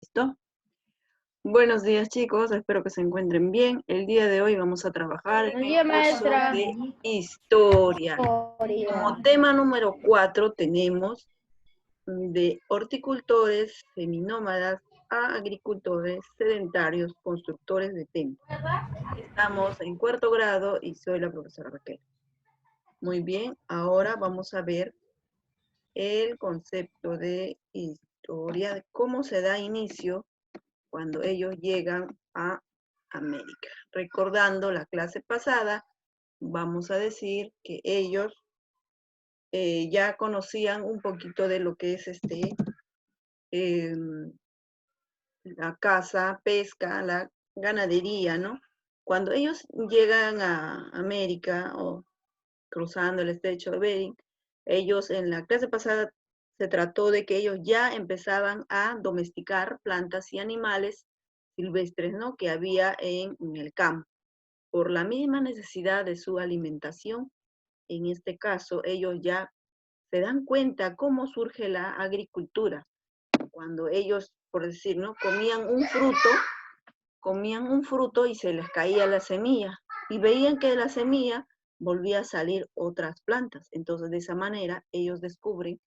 ¿Listo? Buenos días, chicos, espero que se encuentren bien. El día de hoy vamos a trabajar en Buenos el días, curso maestra. de historia. Como tema número 4 tenemos de horticultores, seminómadas, a agricultores, sedentarios, constructores de templos. Estamos en cuarto grado y soy la profesora Raquel. Muy bien, ahora vamos a ver el concepto de historia, de cómo se da inicio cuando ellos llegan a América. Recordando la clase pasada, vamos a decir que ellos ya conocían un poquito de lo que es eh, la caza, pesca, la ganadería, ¿no? Cuando ellos llegan a América o cruzando el estrecho de Bering, ellos en la clase pasada se trató de que ellos ya empezaban a domesticar plantas y animales silvestres, ¿no? Que había en el campo. Por la misma necesidad de su alimentación, en este caso, ellos ya se dan cuenta cómo surge la agricultura. Cuando ellos, por decir, ¿no? Comían un fruto y se les caía la semilla y veían que de la semilla volvía a salir otras plantas. Entonces, de esa manera, ellos descubren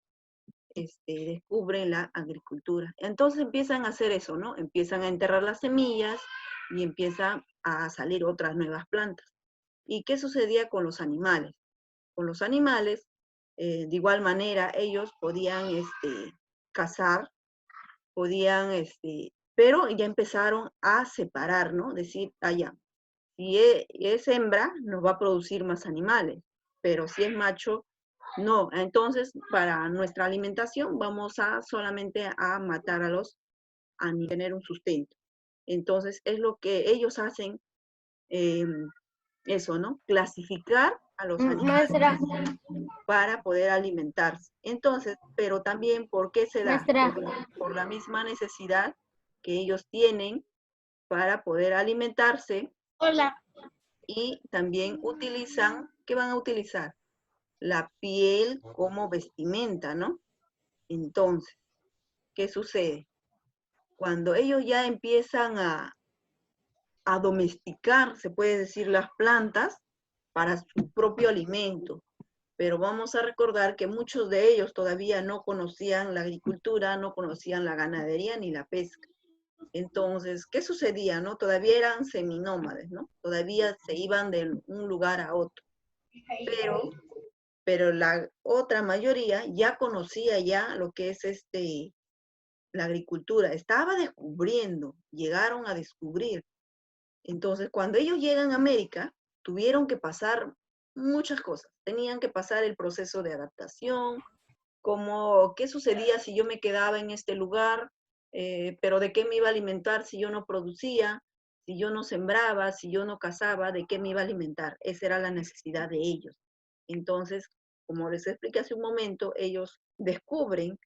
la agricultura. Entonces empiezan a hacer eso, ¿no? Empiezan a enterrar las semillas y empiezan a salir otras nuevas plantas. ¿Y qué sucedía con los animales? Con los animales, de igual manera, ellos podían cazar, podían, pero ya empezaron a separar, ¿no? Decir, allá, si es hembra, nos va a producir más animales, pero si es macho, no. Entonces, para nuestra alimentación vamos a solamente a matar a los animales, tener un sustento. Entonces, es lo que ellos hacen, eh, eso, ¿no? Clasificar a los animales Maestra, para poder alimentarse. Entonces, pero también, ¿por qué se da? maestra, Por la misma necesidad que ellos tienen para poder alimentarse hola. y también utilizan, ¿qué van a utilizar? La piel como vestimenta, ¿no? Entonces, ¿qué sucede? Cuando ellos ya empiezan a domesticar, se puede decir, las plantas para su propio alimento, pero vamos a recordar que muchos de ellos todavía no conocían la agricultura, no conocían la ganadería ni la pesca. Entonces, ¿qué sucedía, no? Todavía eran seminómades, ¿no? Todavía se iban de un lugar a otro, pero la otra mayoría ya conocía ya lo que es la agricultura, estaba descubriendo, llegaron a descubrir. Entonces, cuando ellos llegan a América, tuvieron que pasar muchas cosas, tenían que pasar el proceso de adaptación, como qué sucedía si yo me quedaba en este lugar, pero de qué me iba a alimentar si yo no producía, si yo no sembraba, si yo no cazaba, de qué me iba a alimentar. Esa era la necesidad de ellos. Entonces, como les expliqué hace un momento, ellos descubren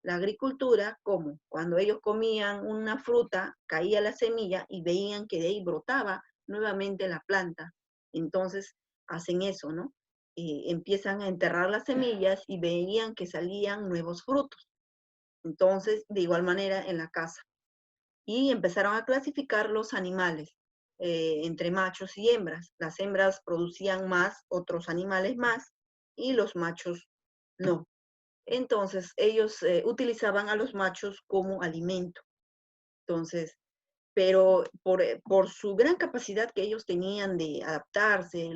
la agricultura como cuando ellos comían una fruta, caía la semilla y veían que de ahí brotaba nuevamente la planta. Entonces, hacen eso, ¿no? Empiezan a enterrar las semillas y veían que salían nuevos frutos. Entonces, de igual manera en la casa. Y empezaron a clasificar los animales entre machos y hembras. Las hembras producían más, otros animales más, y los machos no. Entonces, ellos utilizaban a los machos como alimento. Entonces, pero por su gran capacidad que ellos tenían de adaptarse,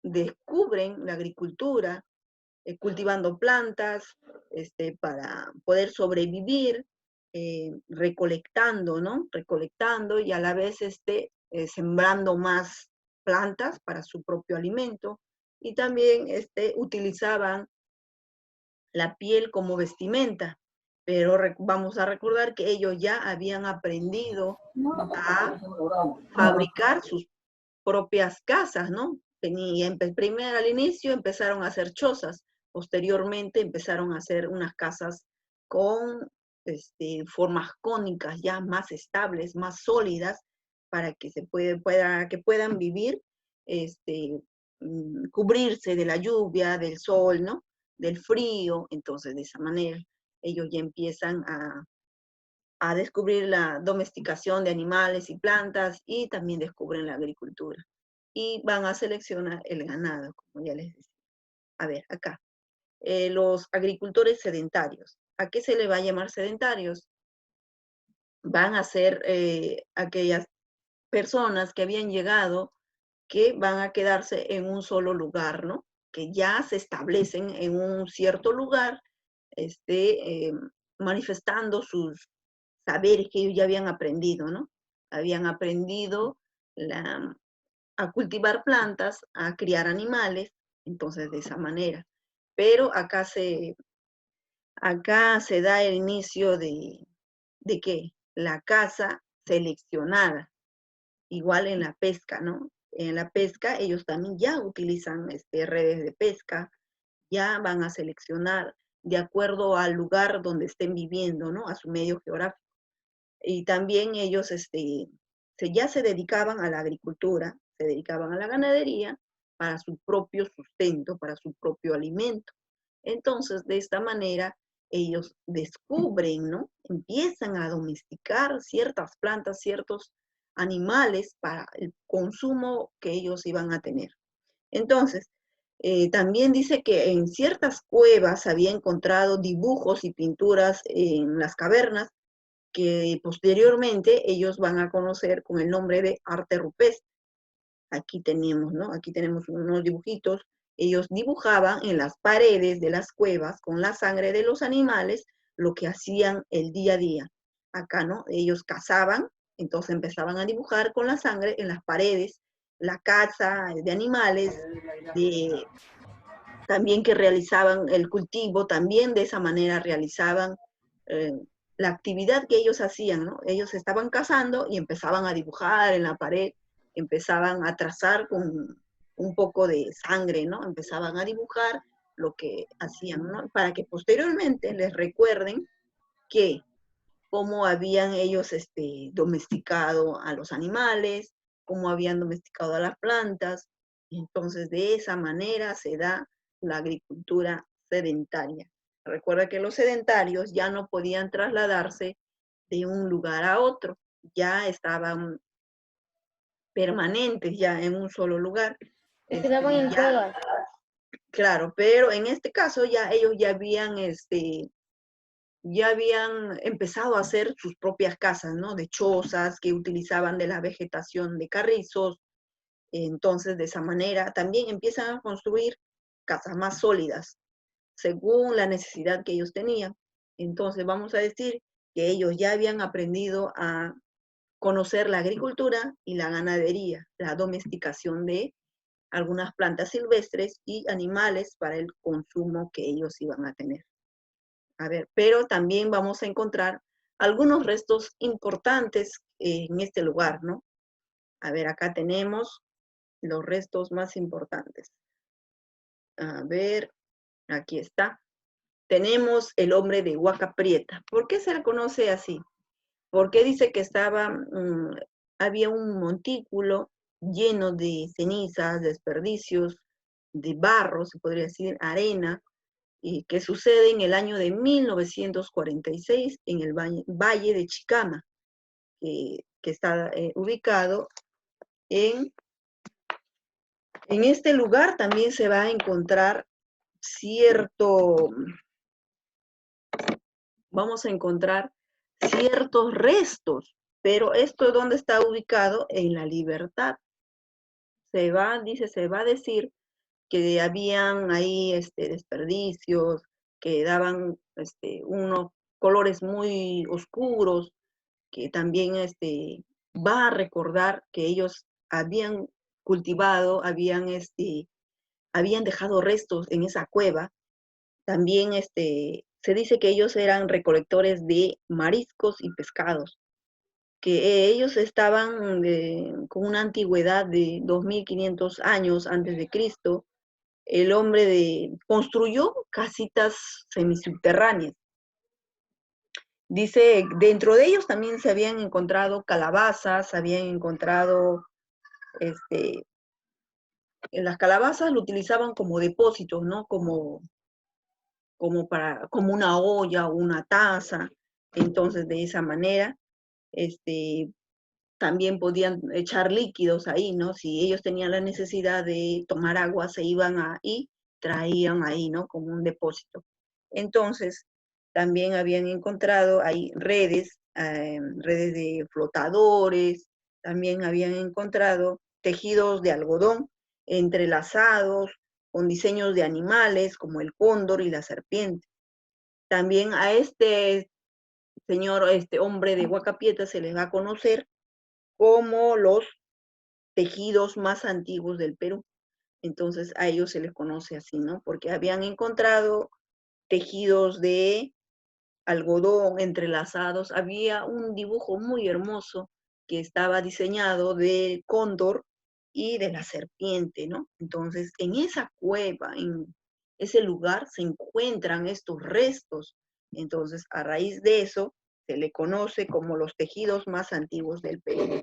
descubren la agricultura, cultivando plantas para poder sobrevivir, recolectando, ¿no? Recolectando y a la vez sembrando más plantas para su propio alimento y también utilizaban la piel como vestimenta, pero vamos a recordar que ellos ya habían aprendido a fabricar sus propias casas, ¿no? Primero al inicio empezaron a hacer chozas, posteriormente empezaron a hacer unas casas con formas cónicas ya más estables, más sólidas, para que que puedan vivir, cubrirse de la lluvia, del sol, ¿no? Del frío. Entonces, de esa manera, ellos ya empiezan a descubrir la domesticación de animales y plantas y también descubren la agricultura. Y van a seleccionar el ganado, como ya les decía. A ver, acá. Los agricultores sedentarios. ¿A qué se le va a llamar sedentarios? Van a ser aquellas personas que habían llegado que van a quedarse en un solo lugar, ¿no? Que ya se establecen en un cierto lugar, manifestando sus saberes que ellos ya habían aprendido, ¿no? Habían aprendido a cultivar plantas, a criar animales, entonces de esa manera. Pero acá se da el inicio ¿de qué? La caza seleccionada, igual en la pesca, ¿no? En la pesca ellos también ya utilizan redes de pesca, ya van a seleccionar de acuerdo al lugar donde estén viviendo, ¿no? A su medio geográfico. Y también ellos ya se dedicaban a la agricultura, se dedicaban a la ganadería para su propio sustento, para su propio alimento. Entonces, de esta manera, ellos descubren, ¿no? Empiezan a domesticar ciertas plantas, ciertos animales para el consumo que ellos iban a tener. Entonces, también dice que en ciertas cuevas había encontrado dibujos y pinturas en las cavernas que posteriormente ellos van a conocer con el nombre de arte rupestre. Aquí tenemos, ¿no? Aquí tenemos unos dibujitos. Ellos dibujaban en las paredes de las cuevas con la sangre de los animales lo que hacían el día a día. Acá, ¿no? Ellos cazaban, entonces empezaban a dibujar con la sangre en las paredes, la caza de animales, de, también que realizaban el cultivo, también de esa manera realizaban eh, la actividad que ellos hacían, ¿no? Ellos estaban cazando y empezaban a dibujar en la pared, empezaban a trazar con un poco de sangre, ¿no? Empezaban a dibujar lo que hacían, ¿no? Para que posteriormente les recuerden que cómo habían ellos domesticado a los animales, cómo habían domesticado a las plantas. Y entonces de esa manera se da la agricultura sedentaria. Recuerda que los sedentarios ya no podían trasladarse de un lugar a otro, ya estaban permanentes ya en un solo lugar. Se quedaban en Ya, cuevas. claro, pero en este caso ya ellos ya habían empezado a hacer sus propias casas, ¿no? De chozas que utilizaban de la vegetación de carrizos. Entonces, de esa manera, también empiezan a construir casas más sólidas, según la necesidad que ellos tenían. Entonces, vamos a decir que ellos ya habían aprendido a conocer la agricultura y la ganadería, la domesticación de algunas plantas silvestres y animales para el consumo que ellos iban a tener. A ver, pero también vamos a encontrar algunos restos importantes en este lugar, ¿no? A ver, acá tenemos los restos más importantes. A ver, aquí está. Tenemos el hombre de Huaca Prieta. ¿Por qué se le conoce así? Porque dice que había un montículo lleno de cenizas, desperdicios, de barro, se podría decir, arena, y que sucede en el año de 1946 en el Valle de Chicama, que está ubicado en este lugar. También se va a encontrar vamos a encontrar ciertos restos, pero esto es donde está ubicado en La Libertad. Se va a decir que habían ahí desperdicios, que daban unos colores muy oscuros, que también va a recordar que ellos habían cultivado, habían dejado restos en esa cueva. También se dice que ellos eran recolectores de mariscos y pescados, que ellos estaban con una antigüedad de 2500 años antes de Cristo. El hombre construyó casitas semisubterráneas. Dice, dentro de ellos también se habían encontrado calabazas, se habían encontrado, las calabazas lo utilizaban como depósitos, ¿no? Como una olla o una taza. Entonces, de esa manera, también podían echar líquidos ahí, ¿no? Si ellos tenían la necesidad de tomar agua, se iban ahí, traían ahí, ¿no? Como un depósito. Entonces, también habían encontrado ahí redes, redes de flotadores, también habían encontrado tejidos de algodón entrelazados con diseños de animales como el cóndor y la serpiente. También a este señor, este hombre de Huacapieta se les va a conocer como los tejidos más antiguos del Perú. Entonces a ellos se les conoce así, ¿no? Porque habían encontrado tejidos de algodón entrelazados. Había un dibujo muy hermoso que estaba diseñado de cóndor y de la serpiente, ¿no? Entonces en esa cueva, en ese lugar, se encuentran estos restos. Entonces a raíz de eso se le conoce como los tejidos más antiguos del Perú.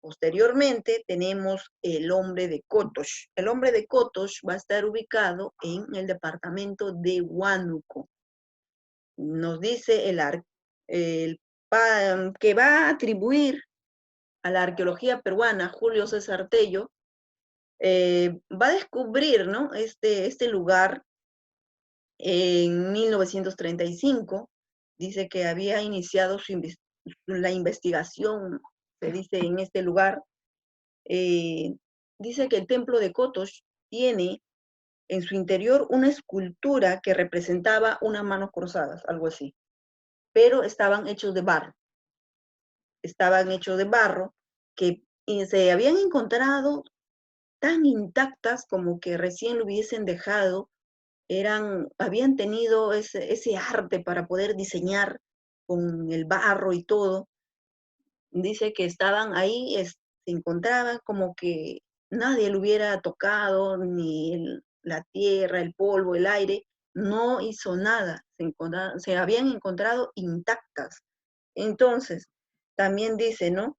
Posteriormente tenemos el hombre de Cotox. El hombre de Cotox va a estar ubicado en el departamento de Huánuco. Nos dice que va a atribuir a la arqueología peruana Julio César Tello, va a descubrir, ¿no? este lugar en 1935. Dice que había iniciado la investigación, se dice, en este lugar. Dice que el templo de Cotox tiene en su interior una escultura que representaba unas manos cruzadas, algo así, pero estaban hechos de barro. Estaban hechos de barro que se habían encontrado tan intactas como que recién lo hubiesen dejado. Habían tenido ese arte para poder diseñar con el barro y todo. Dice que estaban ahí, se encontraba como que nadie lo hubiera tocado, ni la tierra, el polvo, el aire, no hizo nada, se habían encontrado intactas. Entonces, también dice, ¿no?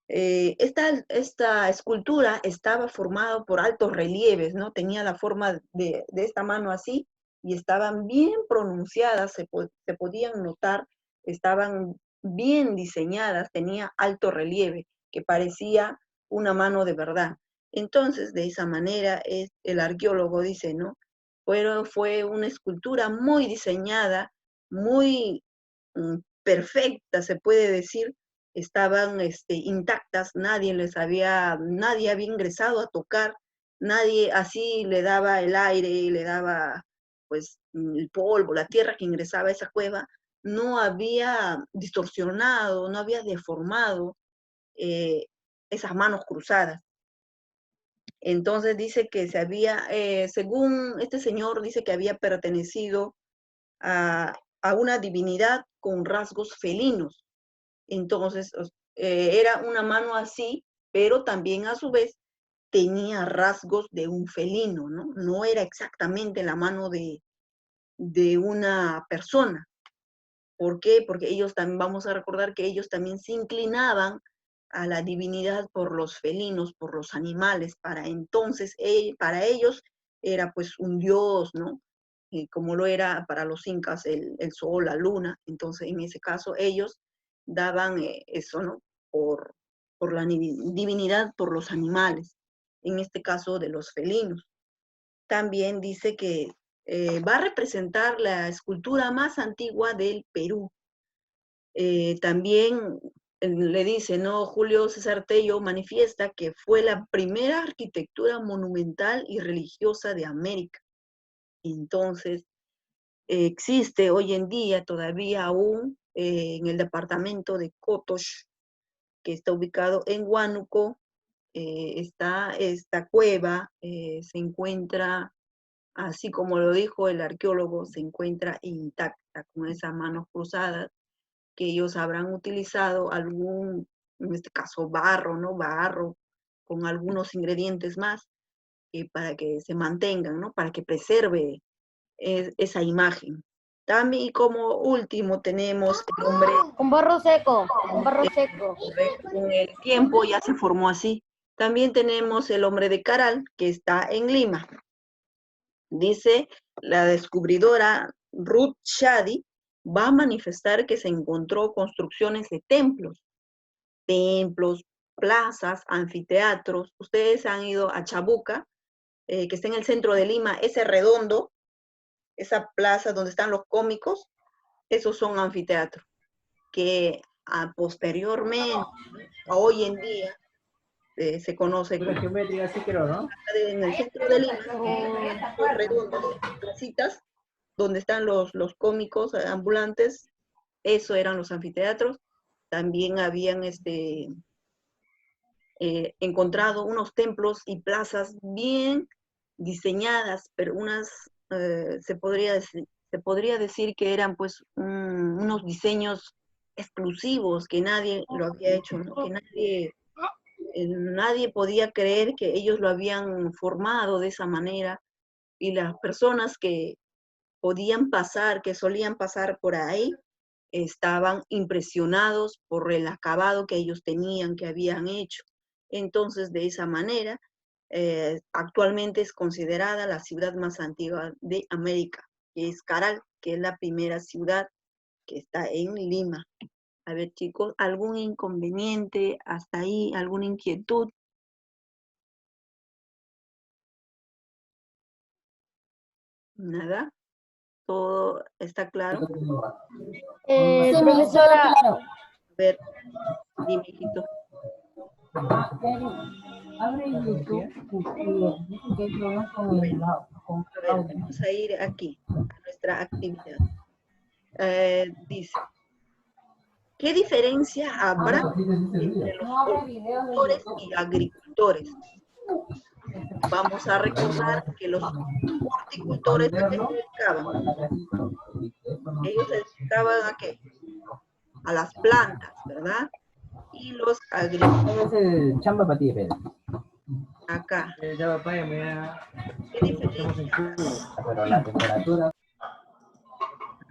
Esta escultura estaba formada por altos relieves, ¿no? Tenía la forma de esta mano así y estaban bien pronunciadas, se podían notar, estaban bien diseñadas, tenía alto relieve, que parecía una mano de verdad. Entonces, de esa manera, el arqueólogo dice, ¿no? Fue una escultura muy diseñada, muy perfecta, se puede decir. Estaban intactas, nadie había ingresado a tocar, nadie así le daba el aire, le daba pues el polvo, la tierra que ingresaba a esa cueva, no había distorsionado, no había deformado esas manos cruzadas. Entonces dice que según este señor, dice que había pertenecido a una divinidad con rasgos felinos. Entonces, era una mano así, pero también a su vez tenía rasgos de un felino, ¿no? No era exactamente la mano de una persona. ¿Por qué? Porque ellos también, vamos a recordar que ellos también se inclinaban a la divinidad por los felinos, por los animales. Para entonces, para ellos era pues un dios, ¿no? Como lo era para los incas el sol, la luna. Entonces, en ese caso, ellos daban eso, ¿no? Por la divinidad, por los animales, en este caso de los felinos. También dice que va a representar la escultura más antigua del Perú. También le dice, ¿no? Julio César Tello manifiesta que fue la primera arquitectura monumental y religiosa de América. Entonces, existe hoy en día todavía aún en el departamento de Cotox, que está ubicado en Huánuco. Está esta cueva, se encuentra, así como lo dijo el arqueólogo, se encuentra intacta con esas manos cruzadas, que ellos habrán utilizado en este caso barro, ¿no? Barro, con algunos ingredientes más, para que se mantengan, ¿no? Para que preserve esa imagen. También como último tenemos el hombre. Un barro seco, un barro seco. Con el tiempo ya se formó así. También tenemos el hombre de Caral, que está en Lima. Dice la descubridora Ruth Shady va a manifestar que se encontró construcciones de templos, plazas, anfiteatros. Ustedes han ido a Chabuca, que está en el centro de Lima, ese redondo, esa plaza donde están los cómicos, esos son anfiteatros, que posteriormente, hoy en día, se conoce como en el centro de Lima, redondos, placitas, donde están los cómicos ambulantes, eso eran los anfiteatros. También habían encontrado unos templos y plazas bien diseñadas, pero se podría decir que eran pues unos diseños exclusivos que nadie lo había hecho, ¿no? Que nadie podía creer que ellos lo habían formado de esa manera, y las personas que podían pasar, que solían pasar por ahí, estaban impresionados por el acabado que ellos tenían, que habían hecho. Entonces, de esa manera, actualmente es considerada la ciudad más antigua de América, que es Caral, que es la primera ciudad que está en Lima. A ver, chicos, ¿algún inconveniente hasta ahí? ¿Alguna inquietud? Nada, todo está claro. Profesora, A ver, dime, hijito. Abre YouTube que hay problemas con Bueno, a ver, vamos a ir aquí, a nuestra actividad. Dice, ¿qué diferencia habrá entre los horticultores y agricultores? Vamos a recordar que los horticultores, ¿a qué se dedicaban? Ellos se dedicaban ¿a qué? A las plantas, ¿verdad? Y los agricultores, chamba para ti, Pedro. acá. ¿Qué Pero diferencia? la temperatura.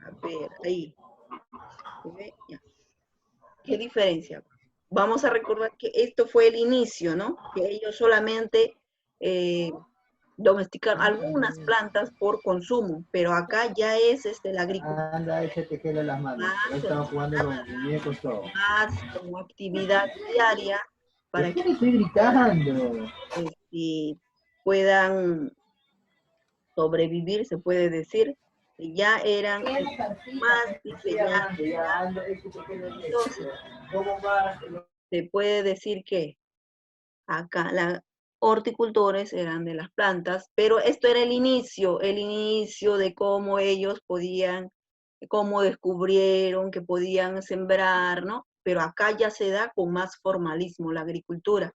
A ver, ahí. ¿Se ve? Ya. ¿Qué diferencia? Vamos a recordar que esto fue el inicio, ¿no? Que ellos solamente domesticaron algunas plantas por consumo, pero acá ya es la agricultura. Anda, échate que las manos. Estaba jugando los muñecos todo. Más como actividad diaria para ¿Por qué que le estoy gritando? puedan sobrevivir, se puede decir, que ya eran más diseñados. Entonces, se puede decir que acá los horticultores eran de las plantas, pero esto era el inicio de cómo ellos podían, cómo descubrieron que podían sembrar, ¿no? Pero acá ya se da con más formalismo la agricultura,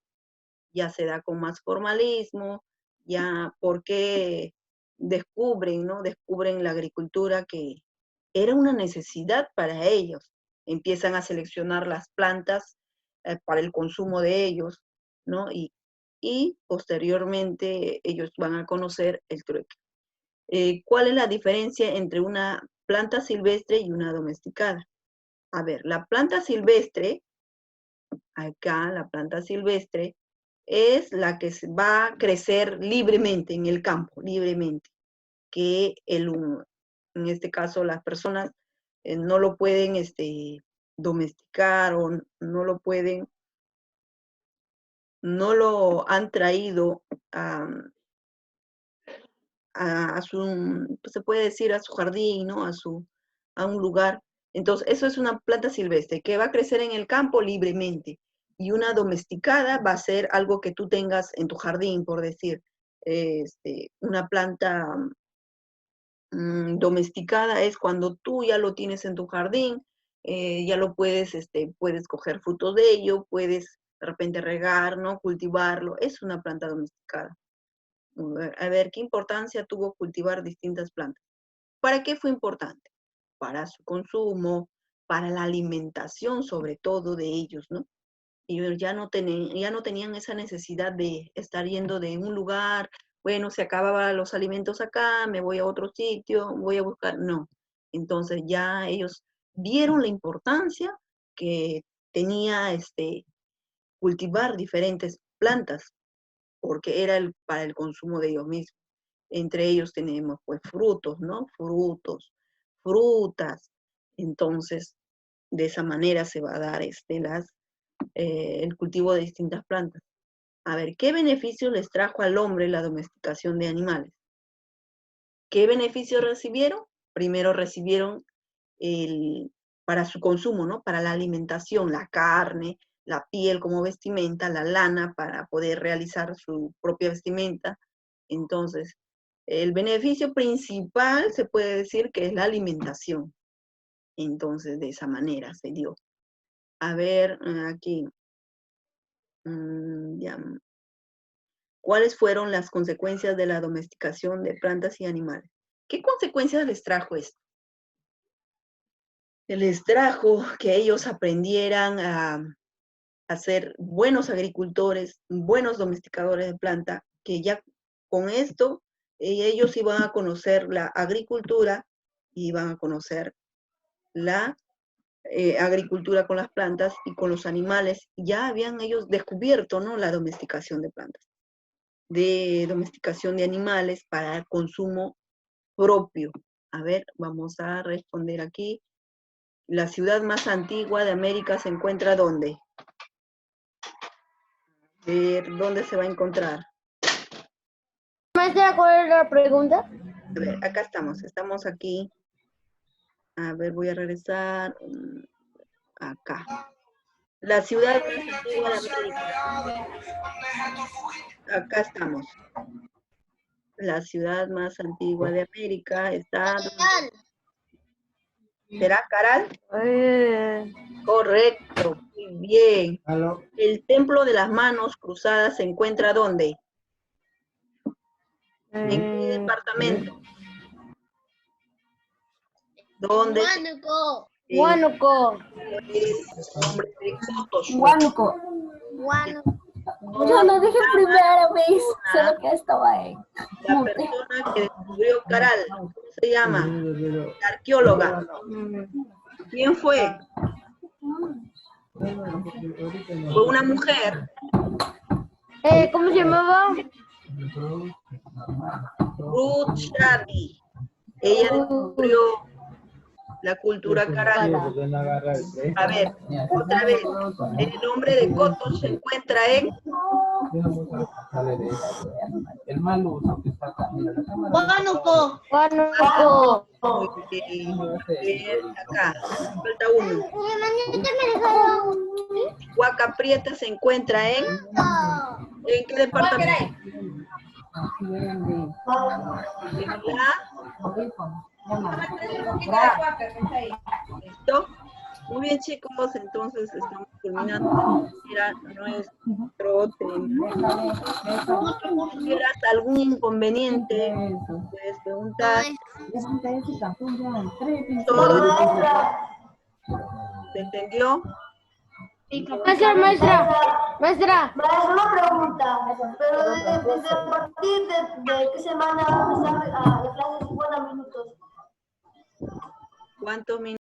ya se da con más formalismo, ya porque descubren, ¿no? Descubren la agricultura que era una necesidad para ellos. Empiezan a seleccionar las plantas para el consumo de ellos, ¿no? Y posteriormente ellos van a conocer el trueque. ¿Cuál es la diferencia entre una planta silvestre y una domesticada? A ver, la planta silvestre, acá la planta silvestre, es la que va a crecer libremente en el campo, libremente, que en este caso las personas no lo pueden domesticar o no lo pueden, no lo han traído a, se puede decir a su jardín, ¿no? A un lugar. Entonces, eso es una planta silvestre que va a crecer en el campo libremente. Y una domesticada va a ser algo que tú tengas en tu jardín, por decir, una planta domesticada es cuando tú ya lo tienes en tu jardín, ya lo puedes coger frutos de ello, puedes de repente regar, ¿no? Cultivarlo. Es una planta domesticada. A ver, ¿qué importancia tuvo cultivar distintas plantas? ¿Para qué fue importante? Para su consumo, para la alimentación sobre todo de ellos, ¿no? Ellos ya no tenían esa necesidad de estar yendo de un lugar, bueno, se acababan los alimentos acá, me voy a otro sitio, voy a buscar, no. Entonces ya ellos vieron la importancia que tenía cultivar diferentes plantas, porque era para el consumo de ellos mismos. Entre ellos tenemos pues frutos, ¿no? Frutos, frutas, Entonces, de esa manera se va a dar el cultivo de distintas plantas. A ver, ¿qué beneficios les trajo al hombre la domesticación de animales? ¿Qué beneficios recibieron? Primero recibieron para su consumo, ¿no? Para la alimentación, la carne, la piel como vestimenta, la lana para poder realizar su propia vestimenta. Entonces, el beneficio principal se puede decir que es la alimentación. Entonces, de esa manera se dio. A ver, aquí. Ya. ¿Cuáles fueron las consecuencias de la domesticación de plantas y animales? ¿Qué consecuencias les trajo esto? Les trajo que ellos aprendieran a ser buenos agricultores, buenos domesticadores de planta, que ya con esto ellos iban a conocer la agricultura, iban a conocer la agricultura con las plantas y con los animales. Ya habían ellos descubierto, ¿no?, la domesticación de plantas, de domesticación de animales para el consumo propio. A ver, vamos a responder aquí. La ciudad más antigua de América se encuentra ¿dónde? ¿Dónde se va a encontrar? Maestra, ¿cuál es la pregunta? A ver, acá estamos aquí. A ver, voy a regresar. Acá. La ciudad más antigua de América. Acá estamos. La ciudad más antigua de América está... ¿Será Caral? Correcto, muy bien. El templo de las manos cruzadas se encuentra ¿dónde? ¿En qué departamento? ¿Dónde? Huánuco. Nombre de Cotos. Huánuco. Yo lo dije primero, ¿veis? Solo que estaba ahí. La persona que descubrió Caral, ¿cómo se llama? La arqueóloga. ¿Quién fue? Fue una mujer. ¿Cómo se llamaba? Ruth Shabi. Ella descubrió la cultura Caral. A ver, otra vez. El nombre de Cotos se encuentra en... Huánuco. Muy bien, acá. Falta uno. Huaca Prieta se encuentra en... ¿En qué departamento? ¿Listo? Muy bien, chicos, entonces estamos culminando nuestro tema. ¿Tuvieras algún inconveniente? Puedes preguntar. ¿Todo se entendió? Maestra. Maestra, una pregunta. Pero desde a partir de qué semana va a empezar la clase de 50 minutos. ¿Cuántos minutos?